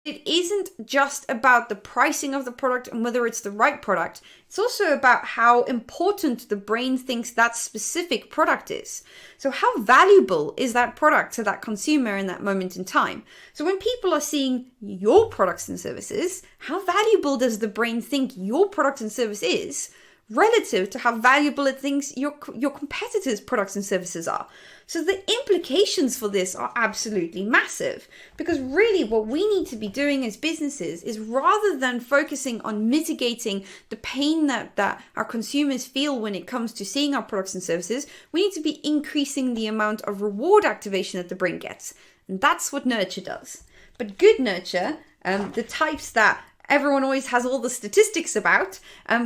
It isn't just about the pricing of the product and whether it's the right product. It's also about how important the brain thinks that specific product is. So how valuable is that product to that consumer in that moment in time? So when people are seeing your products and services, how valuable does the brain think your product and service is relative to how valuable it thinks your competitors' products and services are? So the implications for this are absolutely massive, because really what we need to be doing as businesses is, rather than focusing on mitigating the pain that our consumers feel when it comes to seeing our products and services, we need to be increasing the amount of reward activation that the brain gets. And that's what nurture does. But good nurture, the types that everyone always has all the statistics about,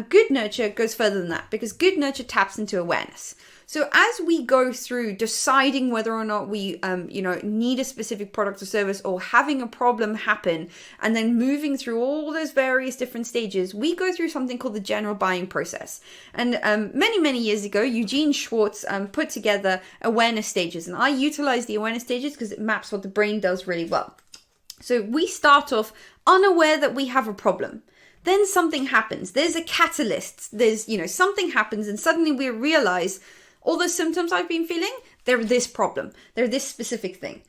good nurture goes further than that, because good nurture taps into awareness. So as we go through deciding whether or not we, need a specific product or service, or having a problem happen, and then moving through all those various different stages, we go through something called the general buying process. And many, many years ago, Eugene Schwartz put together awareness stages. And I utilize the awareness stages because it maps what the brain does really well. So we start off unaware that we have a problem. Then something happens. There's a catalyst. There's, something happens, and suddenly we realize all the symptoms I've been feeling, they're this problem. They're this specific thing.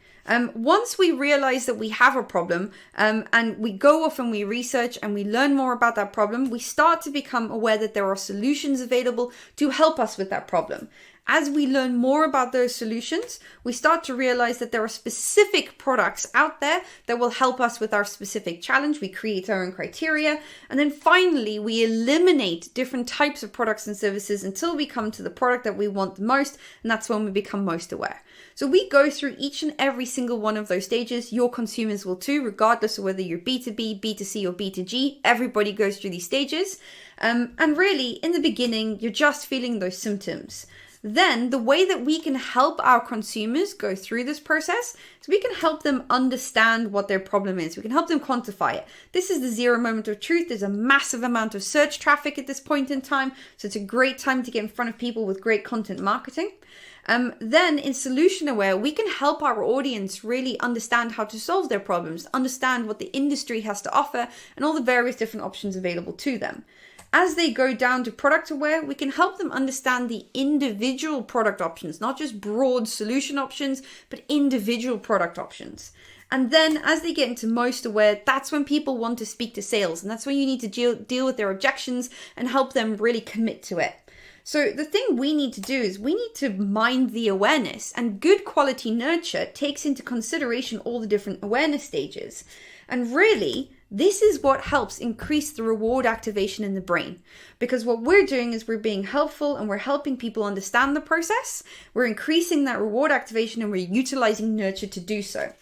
Once we realize that we have a problem, and we go off and we research and we learn more about that problem, we start to become aware that there are solutions available to help us with that problem. As we learn more about those solutions, we start to realize that there are specific products out there that will help us with our specific challenge. We create our own criteria. And then finally, we eliminate different types of products and services until we come to the product that we want the most. And that's when we become most aware. So we go through each and every single one of those stages. Your consumers will too, regardless of whether you're B2B, B2C, or B2G. Everybody goes through these stages. And really, in the beginning, you're just feeling those symptoms. Then the way that we can help our consumers go through this process is we can help them understand what their problem is. We can help them quantify it. This is the zero moment of truth. There's a massive amount of search traffic at this point in time. So it's a great time to get in front of people with great content marketing. Then in Solution Aware, we can help our audience really understand how to solve their problems, understand what the industry has to offer, and all the various different options available to them. As they go down to Product Aware, we can help them understand the individual product options, not just broad solution options, but individual product options. And then as they get into Most Aware, that's when people want to speak to sales. And that's when you need to deal with their objections and help them really commit to it. So the thing we need to do is we need to mind the awareness, and good quality nurture takes into consideration all the different awareness stages. And really, this is what helps increase the reward activation in the brain. Because what we're doing is we're being helpful and we're helping people understand the process. We're increasing that reward activation and we're utilizing nurture to do so.